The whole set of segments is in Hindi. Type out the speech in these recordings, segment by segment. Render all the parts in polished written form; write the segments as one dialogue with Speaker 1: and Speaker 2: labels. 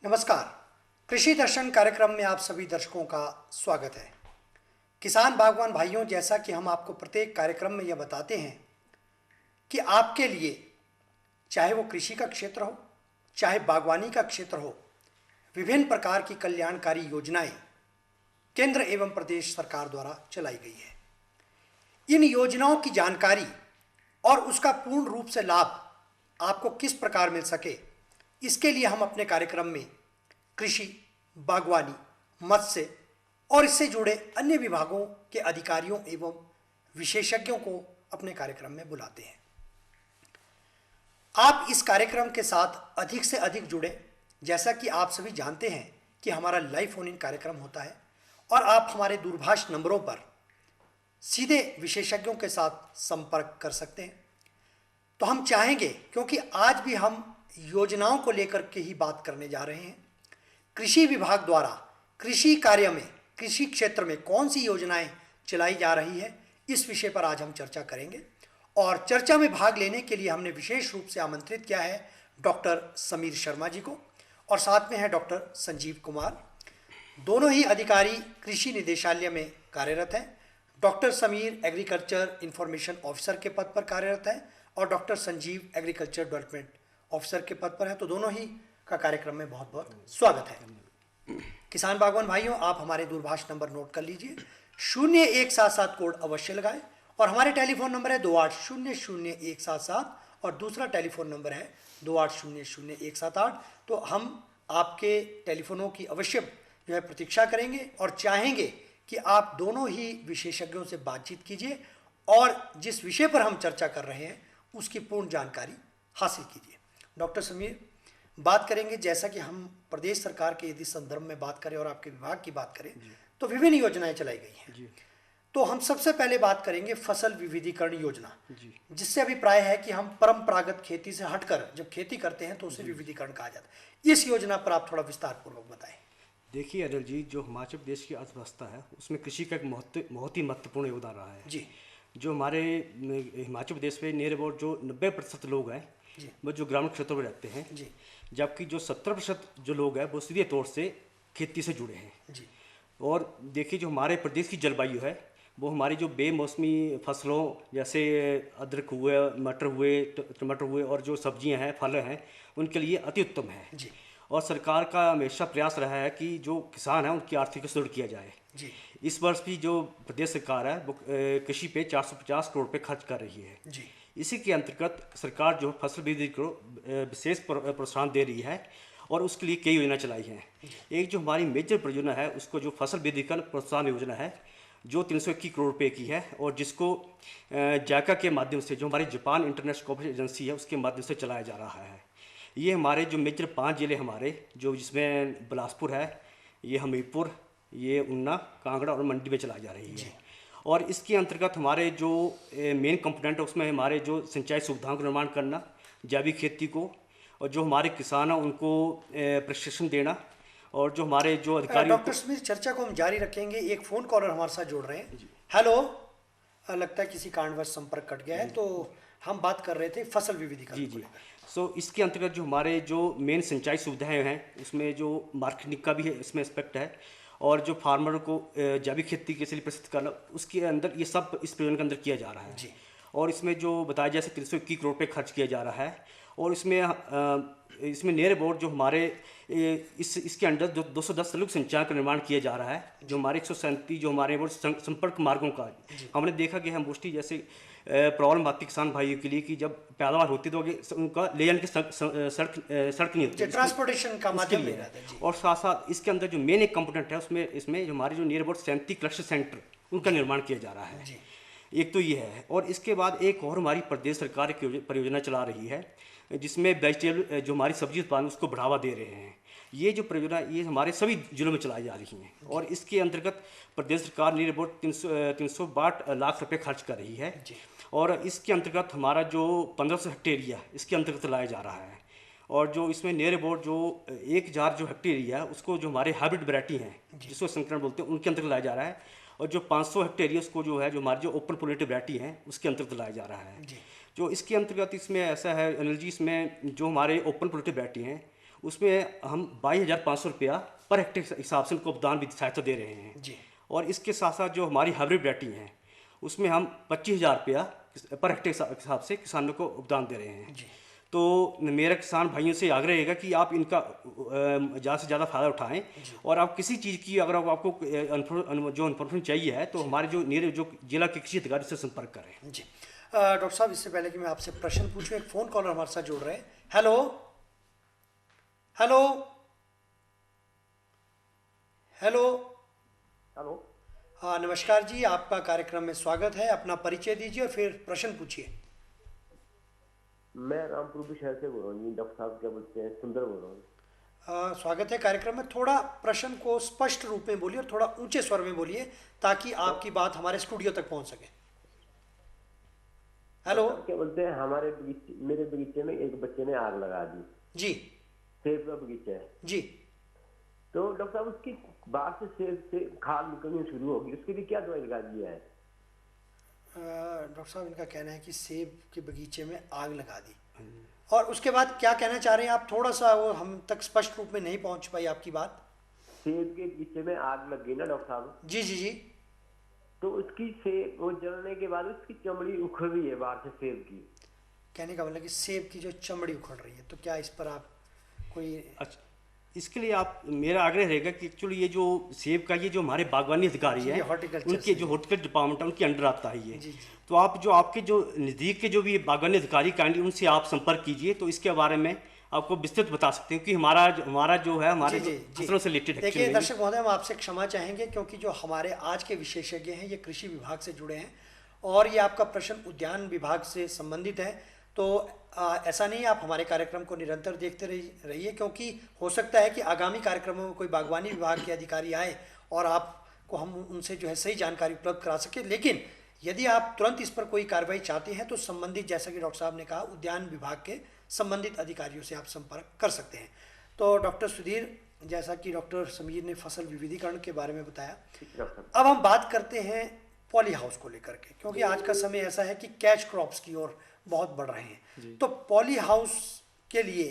Speaker 1: नमस्कार। कृषि दर्शन कार्यक्रम में आप सभी दर्शकों का स्वागत है। किसान बागवान भाइयों, जैसा कि हम आपको प्रत्येक कार्यक्रम में यह बताते हैं कि आपके लिए चाहे वो कृषि का क्षेत्र हो, चाहे बागवानी का क्षेत्र हो, विभिन्न प्रकार की कल्याणकारी योजनाएं केंद्र एवं प्रदेश सरकार द्वारा चलाई गई है। इन योजनाओं की जानकारी और उसका पूर्ण रूप से लाभ आपको किस प्रकार मिल सके, इसके लिए हम अपने कार्यक्रम में कृषि, बागवानी, मत्स्य और इससे जुड़े अन्य विभागों के अधिकारियों एवं विशेषज्ञों को अपने कार्यक्रम में बुलाते हैं। आप इस कार्यक्रम के साथ अधिक से अधिक जुड़े। जैसा कि आप सभी जानते हैं कि हमारा लाइव फोन इन कार्यक्रम होता है और आप हमारे दूरभाष नंबरों पर सीधे विशेषज्ञों के साथ संपर्क कर सकते हैं। तो हम चाहेंगे, क्योंकि आज भी हम योजनाओं को लेकर के ही बात करने जा रहे हैं, कृषि विभाग द्वारा कृषि कार्य में, कृषि क्षेत्र में कौन सी योजनाएं चलाई जा रही है, इस विषय पर आज हम चर्चा करेंगे। और चर्चा में भाग लेने के लिए हमने विशेष रूप से आमंत्रित किया है डॉक्टर समीर शर्मा जी को, और साथ में है डॉक्टर संजीव कुमार। दोनों ही अधिकारी कृषि निदेशालय में कार्यरत हैं। Doctor Sameer agriculture information officer के पद पर कार्यरत है और doctor Sanjeev agriculture development officer के पद पर है। तो दोनों ही का कार्यक्रम में बहुत बहुत स्वागत है। किसान बागवान भाइयों, आप हमारे दूरभाष नंबर नोट कर लीजिए। 0177 कोड अवश्य लगाएं और हमारे टेलीफोन नंबर है 28000177 और दूसरा टेलीफोन नंबर है 28000178। तो हम आपके टेलीफोनों की अवश्य जो है प्रतीक्षा करेंगे और चाहेंगे कि आप दोनों ही विशेषज्ञों से बातचीत कीजिए और जिस विषय पर हम चर्चा कर रहे हैं उसकी पूर्ण जानकारी हासिल कीजिए। डॉक्टर समीर, बात करेंगे, जैसा कि हम प्रदेश सरकार के यदि संदर्भ में बात करें और आपके विभाग की बात करें तो विभिन्न योजनाएं चलाई गई हैं जी। तो हम सबसे पहले बात करेंगे फसल विविधीकरण योजना जी, जिससे अभिप्राय है कि हम परंपरागत खेती से हटकर जब खेती करते हैं तो उसे विविधीकरण कहा जाता है। इस योजना पर आप थोड़ा विस्तार पूर्वक बताएं।
Speaker 2: देखिए अनिल जी, जो हिमाचल प्रदेश की अर्थव्यवस्था है उसमें कृषि का एक बहुत ही महत्वपूर्ण योगदान रहा है
Speaker 1: जी।
Speaker 2: जो हमारे हिमाचल प्रदेश में नियर अबाउट जो 90% लोग हैं वो जो ग्रामीण क्षेत्रों में रहते हैं
Speaker 1: जी,
Speaker 2: जबकि जो 70% जो लोग हैं वो सीधे तौर से खेती से जुड़े हैं
Speaker 1: जी।
Speaker 2: और देखिए जो हमारे प्रदेश की जलवायु है वो हमारी जो बेमौसमी फसलों जैसे अदरक हुए, मटर हुए, टमाटर हुए और जो सब्जियां हैं, फल हैं, उनके लिए अति उत्तम है
Speaker 1: जी।
Speaker 2: और सरकार का हमेशा प्रयास रहा है कि जो किसान हैं उनकी आर्थिक सुदृढ़ किया जाए
Speaker 1: जी।
Speaker 2: इस वर्ष भी जो प्रदेश सरकार है वो कृषि पे 450 करोड़ रुपये खर्च कर रही है
Speaker 1: जी।
Speaker 2: इसी के अंतर्गत सरकार जो फसल वृद्धि को विशेष प्रोत्साहन दे रही है और उसके लिए कई योजना चलाई हैं। एक जो हमारी मेजर परियोजना है उसको जो फसल वृद्धिकरण प्रोत्साहन योजना है जो 321 करोड़ रुपये की है और जिसको जायका के माध्यम से जो हमारी जापान इंटरनेशनल कोऑपरेशन एजेंसी है उसके माध्यम से चलाया जा रहा है। ये हमारे जो मेजर 5 जिले हमारे जो जिसमें बिलासपुर है, ये हमीरपुर, ये ऊना, कांगड़ा और मंडी में चलाई जा रही है और इसके अंतर्गत हमारे जो मेन कंपोनेंट है उसमें हमारे जो सिंचाई सुविधाओं का निर्माण करना, जैविक खेती को और जो हमारे किसान हैं उनको प्रशिक्षण देना और जो हमारे जो अधिकारी।
Speaker 1: डॉक्टर समीर, चर्चा को हम जारी रखेंगे। एक फ़ोन कॉलर हमारे साथ जुड़ रहे हैं। हेलो, लगता है किसी कारणवश संपर्क कट गया है। तो हम बात कर रहे थे फसल विविधीकरण।
Speaker 2: जी। सो इसके अंतर्गत जो हमारे जो मेन सिंचाई सुविधाएं हैं उसमें जो मार्केटिंग का भी है इसमें एस्पेक्ट है और जो फार्मर को जैविक खेती के लिए प्रसिद्ध करना उसके अंदर ये सब इस परियोजना के अंदर किया जा रहा है
Speaker 1: जी।
Speaker 2: और इसमें जो बताया जैसे 321 करोड़ रुपये खर्च किया जा रहा है और इसमें नियर अबाउट जो हमारे इसके अंदर जो 210 तल्लुक सिंचाई का निर्माण किया जा रहा है जो हमारे 137 जो हमारे वो संपर्क मार्गों का हमने देखा कि हम मोस्टली जैसे प्रॉब्लम आती किसान भाइयों के लिए कि जब पैदावार होती तो उनका ले जाने की सड़क नहीं होती,
Speaker 1: ट्रांसपोर्टेशन का माध्यम ले जाता है।
Speaker 2: और साथ साथ इसके अंदर जो मेन एक कंपोनेंट है उसमें इसमें जो हमारे जो नियर अबाउट 37 क्लस्टर सेंटर उनका निर्माण किया जा रहा है। एक तो ये है और इसके बाद एक और हमारी प्रदेश सरकार की परियोजना चला रही है जिसमें वेजिटेबल जो हमारी सब्जी उत्पादन उसको बढ़ावा दे रहे हैं। ये जो परियोजना ये हमारे सभी जिलों में चलाई जा रही हैं और इसके अंतर्गत प्रदेश सरकार नियर अबाउट 362 लाख रुपए खर्च कर रही है और इसके अंतर्गत हमारा जो 1500 हेक्टेयर एरिया इसके अंतर्गत लाया जा रहा है और जो इसमें नियर अबाउट जो 1000 जो हेक्टेयर एरिया है उसको जो हमारे हाइब्रिड वैरायटी हैं जिसको संकरण बोलते हैं उनके अंतर्गत लाया जा रहा है और जो 500 हेक्टेयर एरिया उसको जो है जो हमारी जो ओपन पोलिनेटिव वैरायटी हैं उसके अंतर्गत लाया जा रहा है। जो इसके अंतर्गत इसमें ऐसा है अनिल जी, इसमें जो हमारे ओपन पोलिनेटिव वैरायटी हैं उसमें हम 22,500 रुपया पर हेक्टेयर के हिसाब से उनको उपदान भी सहायता दे रहे हैं।
Speaker 1: जी।
Speaker 2: और इसके साथ साथ जो हमारी हाइब्रिड वैरायटी है उसमें हम 25,000 रुपया पर हेक्टेयर के हिसाब से किसानों को उपदान दे रहे हैं।
Speaker 1: जी।
Speaker 2: तो मेरा किसान भाइयों से आग्रह रहेगा कि आप इनका ज़्यादा से ज़्यादा फ़ायदा उठाएं। और आप किसी चीज़ की अगर आपको जो इन्फॉर्मेशन चाहिए है तो हमारे जो जिला के कृषि अधिकारी से संपर्क करें।
Speaker 1: जी। डॉक्टर साहब, इससे पहले कि मैं आपसे प्रश्न पूछूं, एक फ़ोन कॉलर हमारे साथ जुड़ रहे हैं। Hello hello hello.
Speaker 3: हेलो।
Speaker 1: हाँ, नमस्कार जी, आपका कार्यक्रम में स्वागत है। अपना परिचय दीजिए और फिर प्रश्न पूछिए।
Speaker 3: मैं रामपुर शहर से बोल रहा हूँ जी। डॉक्टर साहब क्या बोलते हैं, सुंदर बोल रहा हूँ।
Speaker 1: स्वागत है कार्यक्रम में। थोड़ा प्रश्न को स्पष्ट रूप में बोलिए और थोड़ा ऊंचे स्वर में बोलिए ताकि आपकी बात हमारे स्टूडियो तक पहुंच सके। हेलो।
Speaker 3: क्या बोलते हैं, हमारे मेरे बगीचे में एक बच्चे ने आग लगा दी।
Speaker 1: जी।
Speaker 3: सेब का बगीचा है
Speaker 1: जी।
Speaker 3: तो डॉक्टर साहब उसकी बाहर से सेब से खाद निकलनी शुरू होगी, उसके लिए क्या दवाई लगा दिया है?
Speaker 1: डॉक्टर साहब, इनका कहना है कि सेब के बगीचे में आग लगा दी, और उसके बाद क्या कहना चाह रहे हैं आप? थोड़ा सा वो हम तक स्पष्ट रूप में नहीं पहुंच पाई आपकी बात।
Speaker 3: सेब के बगीचे में आग लग गई ना डॉक्टर साहब।
Speaker 1: जी जी जी।
Speaker 3: तो उसकी सेब वो जलने के बाद उसकी चमड़ी उखड़ रही है बाहर से सेब की।
Speaker 1: कहने का मतलब कि सेब की जो चमड़ी उखड़ रही है, तो क्या इस पर आप कोई?
Speaker 2: अच्छा, इसके लिए आप मेरा आग्रह रहेगा कि एक्चुअली ये जो सेब का ये जो हमारे बागवानी अधिकारी
Speaker 1: जी,
Speaker 2: है
Speaker 1: हॉर्टिकल्चर
Speaker 2: उनके
Speaker 1: से।
Speaker 2: जो हॉर्टिकल्चर डिपार्टमेंट है उनके अंडर आता है ये।
Speaker 1: जी जी।
Speaker 2: तो आप जो आपके जो नज़दीक के जो भी बागवानी अधिकारी काइंडली उनसे आप संपर्क कीजिए, तो इसके बारे में आपको विस्तृत बता सकते हैं कि हमारा जो है हमारे
Speaker 1: जी जी जी।
Speaker 2: फसलों से रिलेटेड
Speaker 1: देखिए दर्शक महोदय, हम आपसे क्षमा चाहेंगे क्योंकि जो हमारे आज के विशेषज्ञ हैं ये कृषि विभाग से जुड़े हैं और ये आपका प्रश्न उद्यान विभाग से संबंधित है। तो ऐसा नहीं है, आप हमारे कार्यक्रम को निरंतर देखते रहिए क्योंकि हो सकता है कि आगामी कार्यक्रमों में कोई बागवानी विभाग के अधिकारी आए और आपको हम उनसे जो है सही जानकारी उपलब्ध करा सके। लेकिन यदि आप तुरंत इस पर कोई कार्रवाई चाहते हैं तो संबंधित, जैसा कि डॉक्टर साहब ने कहा, उद्यान विभाग के संबंधित अधिकारियों से आप संपर्क कर सकते हैं। तो डॉक्टर सुधीर, जैसा कि डॉक्टर समीर ने फसल विविधीकरण के बारे में बताया, अब हम बात करते हैं पॉली हाउस को लेकर के, क्योंकि आज का समय ऐसा है कि कैच क्रॉप्स की ओर बहुत बढ़ रहे हैं। तो पॉली हाउस के लिए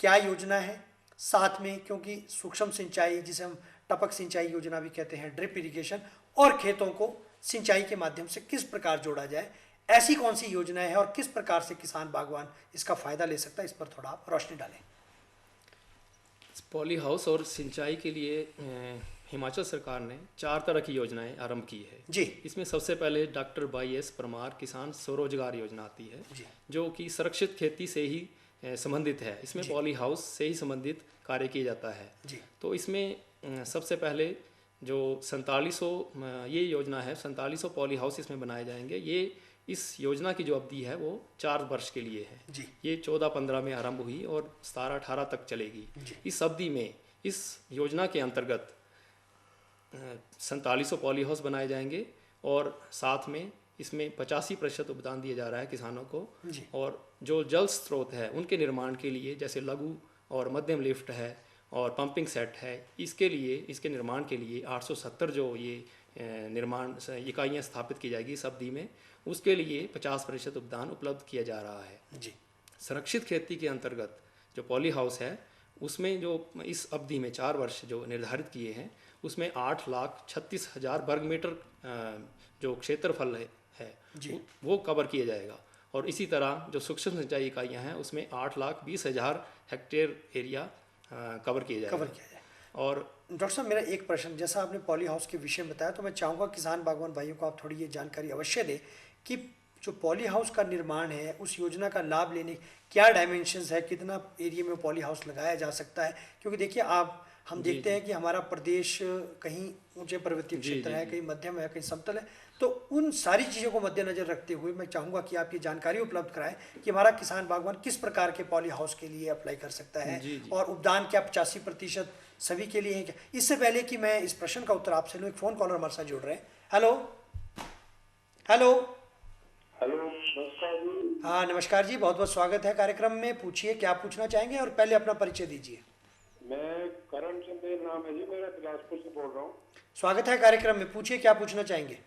Speaker 1: क्या योजना है? साथ में क्योंकि सूक्ष्म सिंचाई, जिसे हम टपक सिंचाई योजना भी कहते हैं, ड्रिप इरिगेशन, और खेतों को सिंचाई के माध्यम से किस प्रकार जोड़ा जाए, ऐसी कौन सी योजनाएं हैं और किस प्रकार से किसान बागवान इसका फायदा ले सकता है, इस पर थोड़ा आप रोशनी डालें।
Speaker 4: पॉली हाउस और सिंचाई के लिए हिमाचल सरकार ने 4 तरह की योजनाएं आरंभ की है
Speaker 1: जी।
Speaker 4: इसमें सबसे पहले डॉक्टर YS परमार किसान स्वरोजगार योजना आती है
Speaker 1: जी।
Speaker 4: जो कि सुरक्षित खेती से ही संबंधित है। इसमें पॉली हाउस से ही संबंधित कार्य किया जाता है
Speaker 1: जी।
Speaker 4: तो इसमें सबसे पहले जो 4700 ये योजना है, 4700 पॉली हाउस इसमें बनाए जाएंगे। ये इस योजना की जो अवधि है वो 4 वर्ष के लिए है
Speaker 1: जी।
Speaker 4: ये 14-15 में आरंभ हुई और 17-18 तक चलेगी। इस अवधि में इस योजना के अंतर्गत 4700 पॉली हाउस बनाए जाएंगे और साथ में इसमें 85% उपदान दिया जा रहा है किसानों को। और जो जल स्रोत है उनके निर्माण के लिए, जैसे लघु और मध्यम लिफ्ट है और पंपिंग सेट है, इसके निर्माण के लिए 870 जो ये निर्माण इकाइयाँ स्थापित की जाएगी इस अवधि में, उसके लिए 50% उपदान उपलब्ध किया जा रहा है।
Speaker 1: जी।
Speaker 4: सुरक्षित खेती के अंतर्गत जो पॉली हाउस है उसमें जो इस अवधि में 4 वर्ष जो निर्धारित किए हैं उसमें 8,36,000 वर्ग मीटर जो क्षेत्रफल है वो कवर किया जाएगा। और इसी तरह जो सूक्ष्म सिंचाई इकाइयाँ हैं उसमें 8,20,000 हेक्टेयर एरिया कवर किया जाए। और
Speaker 1: डॉक्टर साहब, मेरा एक प्रश्न, जैसा आपने पॉली हाउस के विषय में बताया, तो मैं चाहूँगा किसान बागवान भाइयों को आप थोड़ी ये जानकारी अवश्य दें कि जो पॉली हाउस का निर्माण है उस योजना का लाभ लेने क्या डायमेंशंस है, कितना एरिया में पॉली हाउस लगाया जा सकता है? क्योंकि देखिए हम देखते हैं कि हमारा प्रदेश कहीं ऊंचे पर्वतीय क्षेत्र है, कहीं मध्यम है, कहीं समतल है। तो उन सारी चीज़ों को मद्देनजर रखते हुए मैं चाहूँगा कि आप ये जानकारी उपलब्ध कराएं कि हमारा किसान बागवान किस प्रकार के पॉली हाउस के लिए अप्लाई कर सकता है और उपदान क्या 85% सभी के लिए है क्या? इससे पहले कि मैं इस प्रश्न का उत्तर आपसे लूँ, एक फ़ोन कॉलर हमारे साथ जुड़ रहे हैं। हेलो हेलो
Speaker 5: हेलो, नमस्कार जी।
Speaker 1: हाँ नमस्कार जी, बहुत बहुत स्वागत है कार्यक्रम में। पूछिए क्या पूछना चाहेंगे और पहले अपना परिचय दीजिए।
Speaker 5: मैं करण चंदेल नाम है जी, मेरा बिलासपुर से बोल रहा हूँ।
Speaker 1: स्वागत है कार्यक्रम में, पूछिए क्या पूछना चाहेंगे।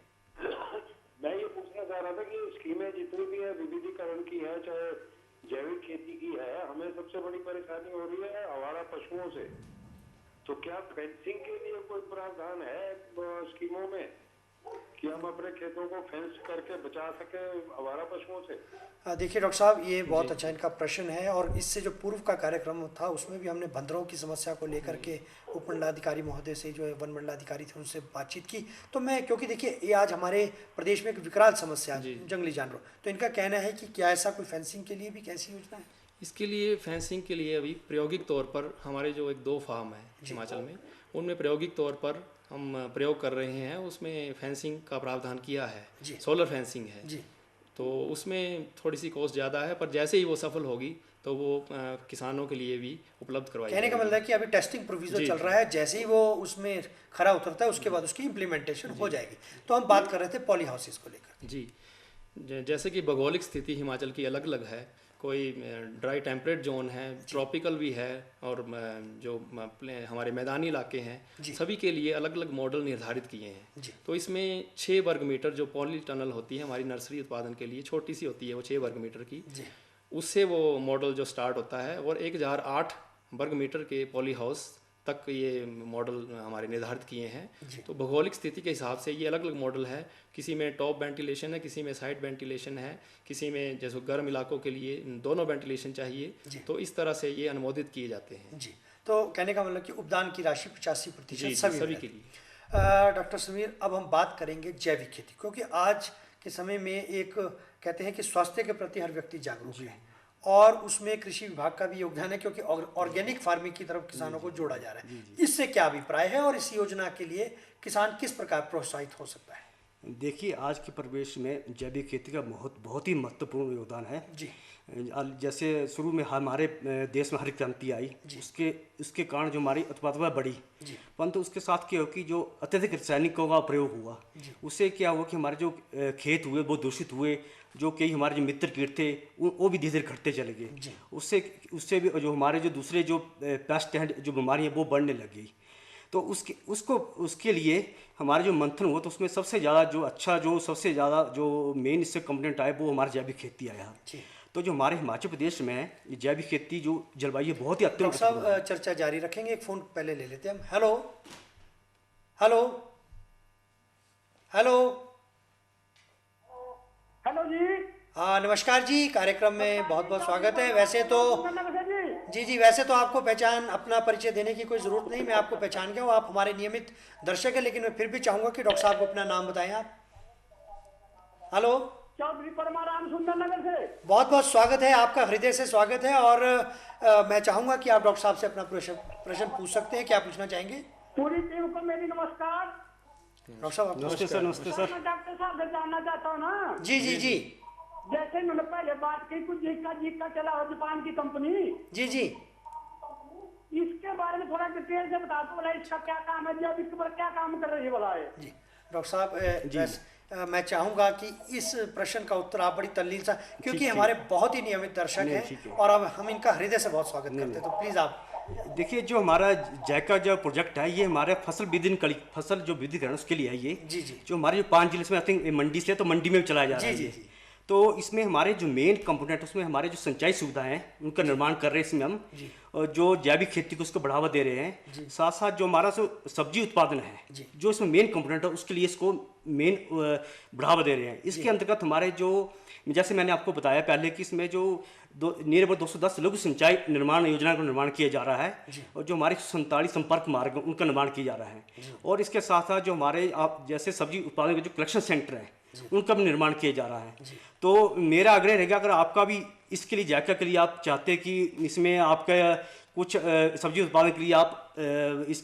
Speaker 5: मैं ये पूछना चाह रहा था कि स्कीमें जितनी भी है विविधीकरण की है चाहे जैविक खेती की है, हमें सबसे बड़ी परेशानी हो रही है आवारा पशुओं से, तो क्या फेंसिंग के लिए कोई प्रावधान है स्कीमों में कि हम अपने खेतों को फेंस करके बचा सके आवारा पशुओं से?
Speaker 1: देखिए डॉक्टर साहब, ये बहुत अच्छा इनका प्रश्न है, और इससे जो पूर्व का कार्यक्रम था उसमें भी हमने बंदरों की समस्या को लेकर के उपमंडलाधिकारी महोदय से, जो है वन मंडलाधिकारी थे, उनसे बातचीत की। तो मैं, क्योंकि देखिए ये आज हमारे प्रदेश में एक विकराल समस्या है जंगली जानवरों, तो इनका कहना है कि क्या ऐसा कोई फेंसिंग के लिए भी कैसी योजना है?
Speaker 4: इसके लिए फेंसिंग के लिए अभी प्रायोगिक तौर पर हमारे जो एक 2 फार्म है हिमाचल में, उनमें प्रायोगिक तौर पर हम प्रयोग कर रहे हैं। उसमें फेंसिंग का प्रावधान किया है, सोलर फेंसिंग है
Speaker 1: जी।
Speaker 4: तो उसमें थोड़ी सी कॉस्ट ज़्यादा है, पर जैसे ही वो सफल होगी तो वो किसानों के लिए भी उपलब्ध करवाई
Speaker 1: कहने का मतलब है कि अभी टेस्टिंग प्रोविजन चल रहा है, जैसे ही वो उसमें खरा उतरता है उसके बाद उसकी इम्प्लीमेंटेशन हो जाएगी। तो हम बात कर रहे थे पॉली हाउसेस को लेकर।
Speaker 4: जी, जैसे कि भौगोलिक स्थिति हिमाचल की अलग अलग है, कोई ड्राई टेम्परेट जोन है, ट्रॉपिकल भी है, और जो हमारे मैदानी इलाके हैं, सभी के लिए अलग अलग मॉडल निर्धारित किए हैं। तो इसमें 6 वर्ग मीटर जो पॉली टनल होती है हमारी नर्सरी उत्पादन के लिए, छोटी सी होती है वो 6 वर्ग मीटर की, उससे वो मॉडल जो स्टार्ट होता है, और 1008 वर्ग मीटर के पॉली हाउस तक ये मॉडल हमारे निर्धारित किए हैं। तो भौगोलिक स्थिति के हिसाब से ये अलग अलग मॉडल है, किसी में टॉप वेंटिलेशन है, किसी में साइड वेंटिलेशन है, किसी में जैसे गर्म इलाकों के लिए दोनों वेंटिलेशन चाहिए, तो इस तरह से ये अनुमोदित किए जाते हैं।
Speaker 1: जी, तो कहने का मतलब कि उपदान की राशि 85%
Speaker 4: सभी के लिए।
Speaker 1: डॉक्टर समीर, अब हम बात करेंगे जैविक खेती, क्योंकि आज के समय में एक कहते हैं कि स्वास्थ्य के प्रति हर व्यक्ति जागरूक है, और उसमें कृषि विभाग का भी योगदान है, क्योंकि ऑर्गेनिक फार्मिंग की तरफ किसानों को जोड़ा जा रहा है। इससे क्या अभिप्राय है, और इस योजना के लिए किसान किस प्रकार प्रोत्साहित हो सकता है?
Speaker 2: देखिए, आज के परिवेश में जैविक खेती का बहुत ही महत्वपूर्ण योगदान है
Speaker 1: जी।
Speaker 2: जैसे शुरू में हमारे देश में हरित क्रांति आई, उसके कारण जो हमारी उत्पादकता बढ़ी, परंतु उसके साथ क्या हो कि जो अत्यधिक रासायनिकों का प्रयोग हुआ, उससे क्या हुआ कि हमारे जो खेत हुए वो दूषित हुए, जो कई हमारे जो मित्र कीट थे वो भी धीरे धीरे घटते चले गए। उससे भी जो हमारे जो दूसरे जो पेस्ट हैं, जो बीमारियाँ, वो बढ़ने लगी। तो उसके लिए हमारे जो मंथन हुआ, तो उसमें सबसे ज़्यादा सबसे ज़्यादा जो मेन इससे कंपोनेंट आया वो हमारी जैविक खेती आया। तो जो हमारे हिमाचल प्रदेश में है, ये जैविक खेती जो जलवायु बहुत ही अत्यंत।
Speaker 1: डॉक्टर साहब चर्चा जारी रखेंगे, एक फ़ोन पहले ले लेते हैं हम। हेलो हेलो हेलो
Speaker 6: हेलो जी।
Speaker 1: हाँ, नमस्कार जी, कार्यक्रम में बहुत बहुत स्वागत है। वैसे तो जी, वैसे तो आपको अपना परिचय देने की कोई ज़रूरत नहीं, मैं आपको पहचान गया हूँ, आप हमारे नियमित दर्शक हैं, लेकिन मैं फिर भी चाहूँगा कि डॉक्टर साहब को अपना नाम बताएं आप। हेलो,
Speaker 6: चौधरी परमाराम सुंदर नगर से।
Speaker 1: बहुत बहुत स्वागत है आपका, हृदय से स्वागत है, और मैं चाहूँगा कि आप डॉक्टर साहब से अपना प्रश्न पूछ सकते हैं। क्या पूछना चाहेंगे?
Speaker 6: पूरी टीम को मेरी नमस्कार।
Speaker 1: डॉक्टर साहब,
Speaker 2: नमस्ते सर। नमस्ते सर।
Speaker 6: मैं डॉक्टर साहब से जानना चाहता हूँ ना।
Speaker 1: जी जी जी
Speaker 6: जैसे उन्होंने पहले बात की, कुछ जीका चला हो जापान की कंपनी,
Speaker 1: जी जी
Speaker 6: इसके बारे में थोड़ा डिटेल से बता दो, बोला इसका क्या काम है, जब इसके ऊपर क्या काम कर रही है बोला है।
Speaker 1: जी डॉक्टर साहब, मैं चाहूँगा कि इस प्रश्न का उत्तर आप बड़ी तल्लीन सा, क्योंकि हमारे बहुत ही नियमित दर्शक हैं और अब हम इनका हृदय से बहुत स्वागत करते हैं, तो प्लीज़ आप।
Speaker 2: देखिए, जो हमारा जायका जो प्रोजेक्ट है, ये हमारे फसल जो विविधीकरण उसके लिए है। ये जो हमारे जो 5 जिले में आई थिंक मंडी से, तो मंडी में भी चलाया जा रहा है। तो इसमें हमारे जो मेन कंपोनेंट, उसमें हमारे जो सिंचाई सुविधाएं हैं उनका निर्माण कर रहे हैं इसमें हम, जो जैविक खेती को उसको बढ़ावा दे रहे हैं। साथ साथ जो हमारा सब्जी उत्पादन है, जो इसमें मेन कंपोनेंट है, उसके लिए इसको मेन बढ़ावा दे रहे हैं। इसके अंतर्गत हमारे जो, जैसे मैंने आपको बताया पहले कि इसमें जो नियर 210 लघु सिंचाई निर्माण योजना का निर्माण किया जा रहा है, और जो हमारे 47 संपर्क मार्ग उनका निर्माण किया जा रहा है, और इसके साथ साथ जो हमारे जैसे सब्जी उत्पादन के जो कलेक्शन सेंटर हैं उनका भी निर्माण किया जा रहा है। तो मेरा आग्रह रहेगा, अगर आपका भी इसके लिए जायका के लिए आप चाहते हैं कि इसमें आपका कुछ सब्जी उत्पादन के लिए आप इस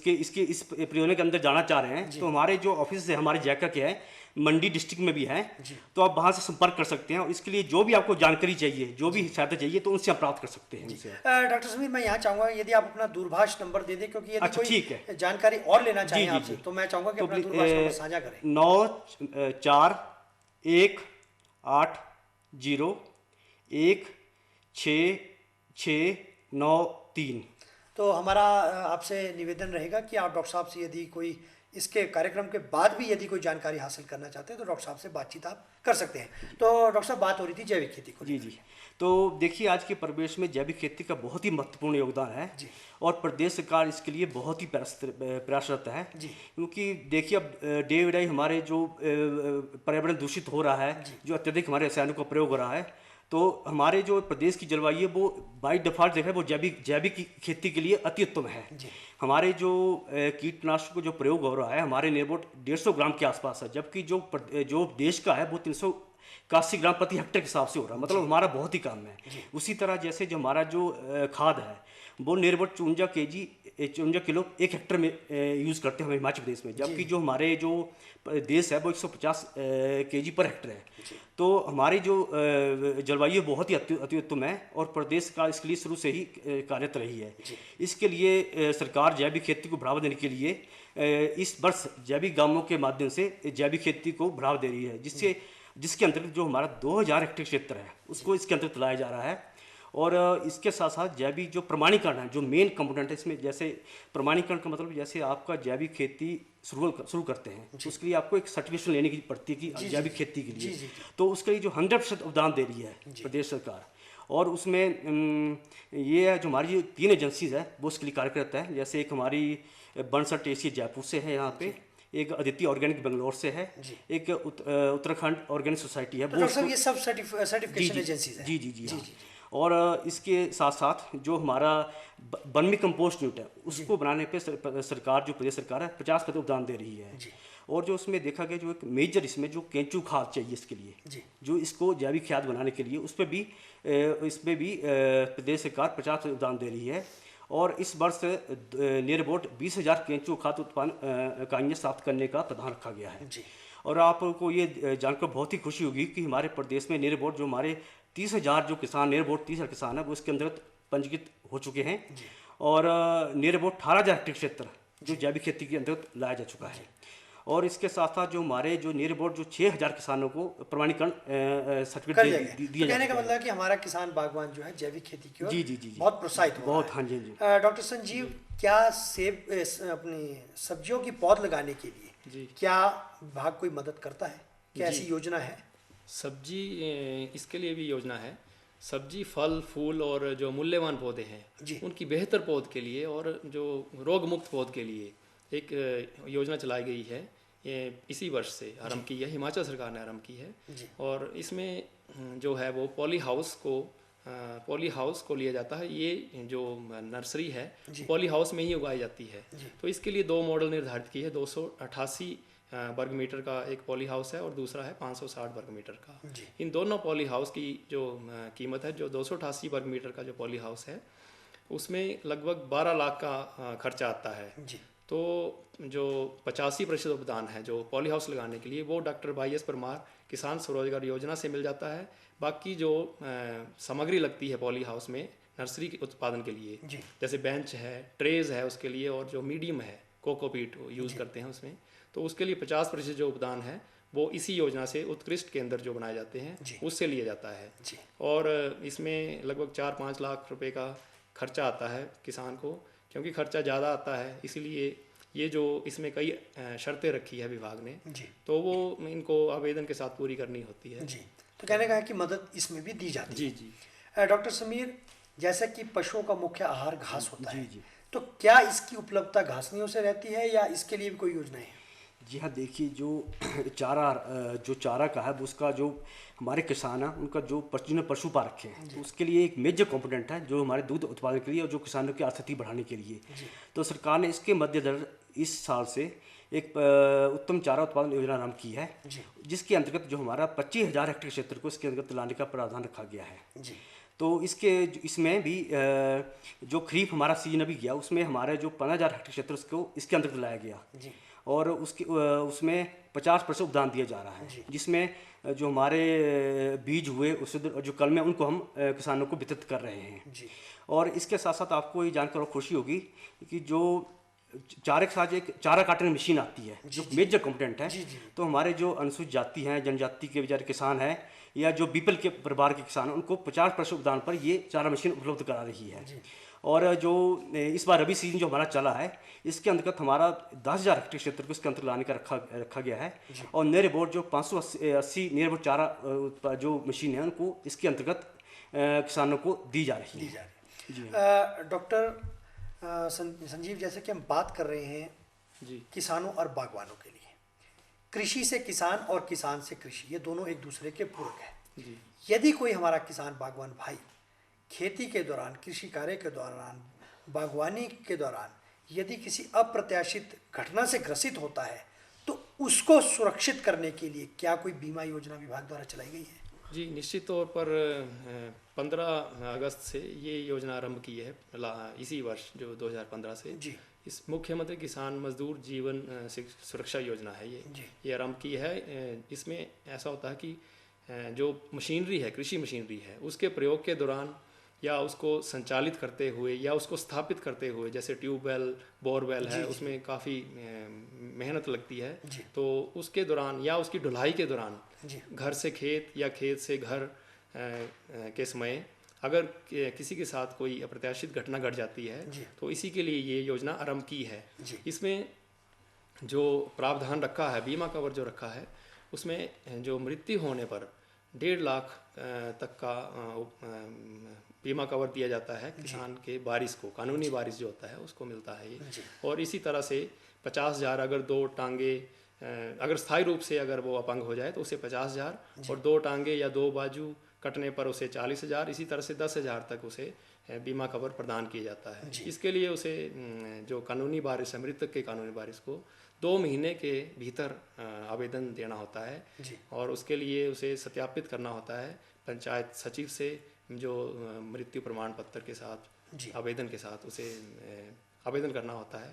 Speaker 2: परियोजना के अंदर जाना चाह रहे हैं, तो हमारे जो ऑफिस है हमारे जायका के हैं मंडी डिस्ट्रिक्ट में भी है, तो आप वहाँ से संपर्क कर सकते हैं, और इसके लिए जो भी आपको जानकारी चाहिए, जो भी सहायता चाहिए, तो उनसे आप प्राप्त कर सकते हैं।
Speaker 1: डॉक्टर समीर, मैं यहाँ चाहूँगा यदि आप अपना दूरभाष नंबर दे दें, क्योंकि यदि कोई जानकारी और लेना चाहें आपसे, तो मैं चाहूँगा कि अपना दूरभाष नंबर साझा करें।
Speaker 2: 9418016693।
Speaker 1: तो हमारा आपसे निवेदन रहेगा कि आप डॉक्टर साहब से यदि कोई इसके कार्यक्रम के बाद भी यदि कोई जानकारी हासिल करना चाहते हैं तो डॉक्टर साहब से बातचीत आप कर सकते हैं। तो डॉक्टर साहब, बात हो रही थी जैविक खेती को।
Speaker 2: जी जी। तो देखिए, आज के परिवेश में जैविक खेती का बहुत ही महत्वपूर्ण योगदान है और प्रदेश सरकार इसके लिए बहुत ही प्रयासरत है। क्योंकि देखिए, अब डे बाई डे हमारे जो पर्यावरण दूषित हो रहा है, जो अत्यधिक हमारे रसायनों का प्रयोग हो रहा है, तो हमारे जो प्रदेश की जलवायु है वो बाई डिफॉल्ट जो है वो जैविक खेती के लिए अति उत्तम है। हमारे जो कीटनाशक जो प्रयोग हो रहा है हमारे नियरअबाउट 150 ग्राम के आसपास है, जबकि जो देश का है वो 381 ग्राम प्रति हेक्टेयर के हिसाब से हो रहा है, मतलब हमारा बहुत ही कम है। उसी तरह जैसे जो हमारा जो खाद है वो नियरअबाउट 54 किलो 1 हेक्टेयर में यूज़ करते हैं हम हिमाचल प्रदेश में, जबकि जो हमारे जो देश है वो 150 kg पर हेक्टेयर है। तो हमारी जो जलवायु बहुत ही अति उत्तम है और प्रदेश सरकार इसके लिए शुरू से ही कार्यरत रही है। इसके लिए सरकार जैविक खेती को बढ़ावा देने के लिए इस वर्ष जैविक गांवों के माध्यम से जैविक खेती को बढ़ावा दे रही है, जिसके अंतर्गत जो हमारा 2000 हेक्टेयर क्षेत्र है उसको इसके अंतर्गत लाया जा रहा है। और इसके साथ साथ जैविक जो प्रमाणीकरण है, जो मेन कंपोनेंट है इसमें, जैसे प्रमाणीकरण का मतलब जैसे आपका जैविक खेती शुरू करते हैं तो उसके लिए आपको एक सर्टिफिकेशन लेने की पड़ती है कि जैविक खेती के लिए, तो उसके लिए जो 100% अवदान दे रही है प्रदेश सरकार। और उसमें ये है जो हमारी 3 एजेंसीज है वो उसके लिए कार्य करता है। जैसे एक हमारी बंसठ एसी जयपुर से है यहाँ पे, एक अदिति ऑर्गेनिक बेंगलोर से है, एक उत्तराखंड ऑर्गेनिक सोसाइटी है।
Speaker 1: तो सब ये सब सर्टिफिकेशन एजेंसीज हैं।
Speaker 2: जी जी जी, जी। और इसके साथ साथ जो हमारा वर्मी कंपोस्ट यूनिट है उसको बनाने पे सरकार जो प्रदेश सरकार है 50% अवदान दे रही है। और जो उसमें देखा गया जो एक मेजर इसमें जो केंचू खाद चाहिए इसके लिए, जो इसको जैविक खाद बनाने के लिए इसमें भी प्रदेश सरकार 50% अवदान दे रही है। और इस वर्ष नियर अबाउट 20,000 केंचू खाद उत्पादन इकाइयाँ स्थापित करने का प्रावधान रखा गया है। और आपको ये जानकर बहुत ही खुशी होगी कि हमारे प्रदेश में नियर अबाउट जो हमारे 30,000 जो किसान, नियर अबाउट 30,000 किसान है वो इसके अंतर्गत पंजीकृत हो चुके हैं। और नियर अबाउट 18,000 हेक्टेयर क्षेत्र जो जैविक खेती के अंतर्गत लाया जा चुका है। और इसके साथ साथ जो हमारे जो नियर अबाउट जो 6,000 किसानों को प्रमाणीकरण सर्टिफिकेट दिया
Speaker 1: कहने का मतलब है कि हमारा किसान बागवान जो है जैविक खेती की ओर
Speaker 2: जी
Speaker 1: बहुत प्रोत्साहित हुआ है।
Speaker 2: हाँ जी जी।
Speaker 1: डॉक्टर संजीव, क्या सेब अपनी सब्जियों की पौध लगाने के लिए क्या विभाग कोई मदद करता है? क्या ऐसी योजना है?
Speaker 4: सब्जी इसके लिए भी योजना है। सब्जी, फल, फूल और जो मूल्यवान पौधे हैं उनकी बेहतर पौध के लिए और जो रोग मुक्त पौध के लिए एक योजना चलाई गई है। ये इसी वर्ष से आरंभ की है, हिमाचल सरकार ने आरंभ की है। और इसमें जो है वो पॉली हाउस को लिया जाता है। ये जो नर्सरी है पॉली हाउस में ही उगाई जाती है। तो इसके लिए 2 मॉडल निर्धारित की है। 288 वर्ग मीटर का एक पॉली हाउस है और दूसरा है 560 वर्ग मीटर का। इन दोनों पॉली हाउस की जो कीमत है, जो 288 वर्ग मीटर का जो पॉली हाउस है उसमें लगभग 12 लाख का खर्चा आता है। तो जो 85% उपदान है जो पॉली हाउस लगाने के लिए वो डॉक्टर YS परमार किसान स्वरोजगार योजना से मिल जाता है। बाकी जो सामग्री लगती है पॉली हाउस में नर्सरी के उत्पादन के लिए, जैसे बेंच है, ट्रेज है उसके लिए, और जो मीडियम है कोकोपीट यूज़ करते हैं उसमें, तो उसके लिए 50% जो उपदान है वो इसी योजना से उत्कृष्ट केंद्र जो बनाए जाते हैं उससे लिया जाता है। और इसमें लगभग 4-5 लाख रुपए का खर्चा आता है किसान को। क्योंकि खर्चा ज़्यादा आता है इसलिए ये जो इसमें कई शर्तें रखी है विभाग ने, तो वो इनको आवेदन के साथ पूरी करनी होती है।
Speaker 1: तो कहने का है कि मदद इसमें भी दी जाती है। जी। डॉक्टर समीर, जैसा कि पशुओं का मुख्य आहार घास होता है, तो क्या इसकी उपलब्धता घासनियों से रहती है या इसके लिए भी कोई योजना है?
Speaker 2: जी हाँ, देखिए जो चारा का है उसका जो हमारे किसान हैं उनका जो पशु पा रखे हैं तो उसके लिए एक मेजर कंपोनेंट है जो हमारे दूध उत्पादन के लिए और जो किसानों की आर्थिकी बढ़ाने के लिए। तो सरकार ने इसके मद्देनजर इस साल से एक उत्तम चारा उत्पादन योजना आरंभ की है, जिसके अंतर्गत जो हमारा 25,000 हेक्टेयर क्षेत्र को इसके अंतर्गत लाने का प्रावधान रखा गया है। तो इसमें भी जो खरीफ हमारा सीजन अभी गया उसमें हमारे जो 15,000 हेक्टेयर क्षेत्र उसको इसके अंतर्गत लाया गया और उसमें 50% उपदान दिया जा रहा है, जिसमें जो हमारे बीज हुए उससे जो कलमें उनको हम किसानों को वितरित कर रहे हैं। और इसके साथ साथ आपको ये जानकर खुशी होगी कि जो चारे के साथ एक चारा काटने मशीन आती है जो मेजर कंपोनेंट है। तो हमारे जो अनुसूचित जाति हैं, जनजाति के बेचारे किसान हैं या जो बीपीएल के परिवार के किसान हैं उनको 50% उपदान पर ये चारा मशीन उपलब्ध करा रही है। और जो इस बार रबी सीजन जो हमारा चला है, इसके अंतर्गत हमारा 10,000 हेक्टेयर क्षेत्र को इसके अंतर्गत लाने का रखा गया है। और नियर अबाउट जो 580 नियर अबाउट चारा जो मशीन है उनको इसके अंतर्गत किसानों को दी जा रही है।
Speaker 1: डॉक्टर संजीव, जैसे कि हम बात कर रहे हैं
Speaker 4: जी
Speaker 1: किसानों और बागवानों के लिए, कृषि से किसान और किसान से कृषि, ये दोनों एक दूसरे के पूरक हैं।
Speaker 4: जी
Speaker 1: यदि कोई हमारा किसान बागवान भाई खेती के दौरान, कृषि कार्य के दौरान, बागवानी के दौरान यदि किसी अप्रत्याशित घटना से ग्रसित होता है तो उसको सुरक्षित करने के लिए क्या कोई बीमा योजना विभाग द्वारा चलाई गई है?
Speaker 4: जी, निश्चित तौर पर 15 अगस्त से ये योजना आरंभ की है, इसी वर्ष जो 2015 से।
Speaker 1: जी।
Speaker 4: इस मुख्यमंत्री किसान मजदूर जीवन सुरक्षा योजना है ये आरंभ की है। इसमें ऐसा होता है कि जो मशीनरी है, कृषि मशीनरी है, उसके प्रयोग के दौरान या उसको संचालित करते हुए या उसको स्थापित करते हुए, जैसे ट्यूबवेल, बोरवेल है, उसमें काफ़ी मेहनत लगती है, तो उसके दौरान या उसकी ढुलाई के दौरान घर से खेत या खेत से घर के समय अगर किसी के साथ कोई अप्रत्याशित घटना घट जाती है तो इसी के लिए ये योजना आरंभ की है। इसमें जो प्रावधान रखा है, बीमा कवर जो रखा है, उसमें जो मृत्यु होने पर 1.5 लाख तक का बीमा कवर दिया जाता है किसान के वारिस को, कानूनी वारिस जो होता है उसको मिलता है ये। और इसी तरह से 50,000 अगर 2 टांगे, अगर स्थायी रूप से अगर वो अपंग हो जाए तो उसे 50,000, और 2 टांगे या 2 बाजू कटने पर उसे 40,000, इसी तरह से 10,000 तक उसे बीमा कवर प्रदान किया जाता है। इसके लिए उसे जो कानूनी वारिस है, मृतक के कानूनी वारिस को 2 महीने के भीतर आवेदन देना होता है, और उसके लिए उसे सत्यापित करना होता है पंचायत सचिव से, जो मृत्यु प्रमाण पत्र के साथ आवेदन के साथ उसे आवेदन करना होता है,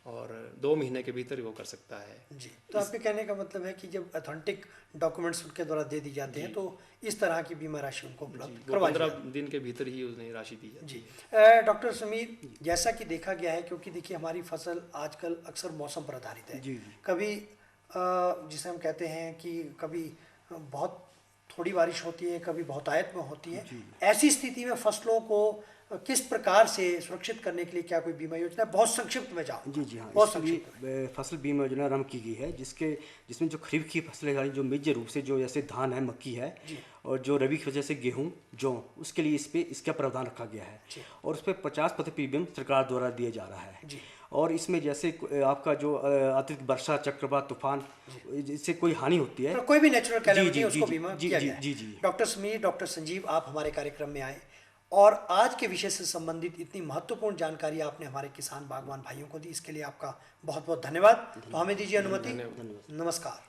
Speaker 4: और 2 महीने के भीतर वो कर सकता है।
Speaker 1: जी, तो आपके कहने का मतलब है कि जब ऑथेंटिक डॉक्यूमेंट्स उनके द्वारा दे दी जाते हैं तो इस तरह की बीमा राशि उनको उपलब्ध करवाई
Speaker 4: 15 दिन के भीतर ही उन्हें राशि दी जाती
Speaker 1: जी।
Speaker 4: है।
Speaker 1: डॉक्टर समीर, जैसा कि देखा गया है, क्योंकि देखिए हमारी फसल आजकल अक्सर मौसम पर आधारित है। कभी जिसे हम कहते हैं कि कभी बहुत थोड़ी बारिश होती है, कभी बहुतायत में होती है। ऐसी स्थिति में फसलों को किस प्रकार से सुरक्षित करने के लिए क्या कोई बीमा योजना? बहुत संक्षिप्त में जाओ।
Speaker 2: जी हाँ, इसलिए फसल बीमा योजना आरंभ की गई है, जिसमें जो खरीफ की फसलें जो मेजर रूप से जो जैसे धान है, मक्की है, और जो रबी की वजह से गेहूँ, जौ, उसके लिए इसका प्रावधान रखा गया है, और उस पर 50% प्रीमियम सरकार द्वारा दिया जा रहा है। और इसमें जैसे आपका जो अतिरिक्त वर्षा, चक्रवात, तूफान, इससे कोई हानि होती है,
Speaker 1: कोई भी नेचुरल कैलेमिटी है उसको बीमा किया गया है।
Speaker 2: जी।
Speaker 1: डॉक्टर समीर, डॉक्टर संजीव, आप हमारे कार्यक्रम में आए और आज के विषय से संबंधित इतनी महत्वपूर्ण जानकारी आपने हमारे किसान बागवान भाइयों को दी, इसके लिए आपका बहुत बहुत धन्यवाद। तो हमें दीजिए अनुमति। नमस्कार।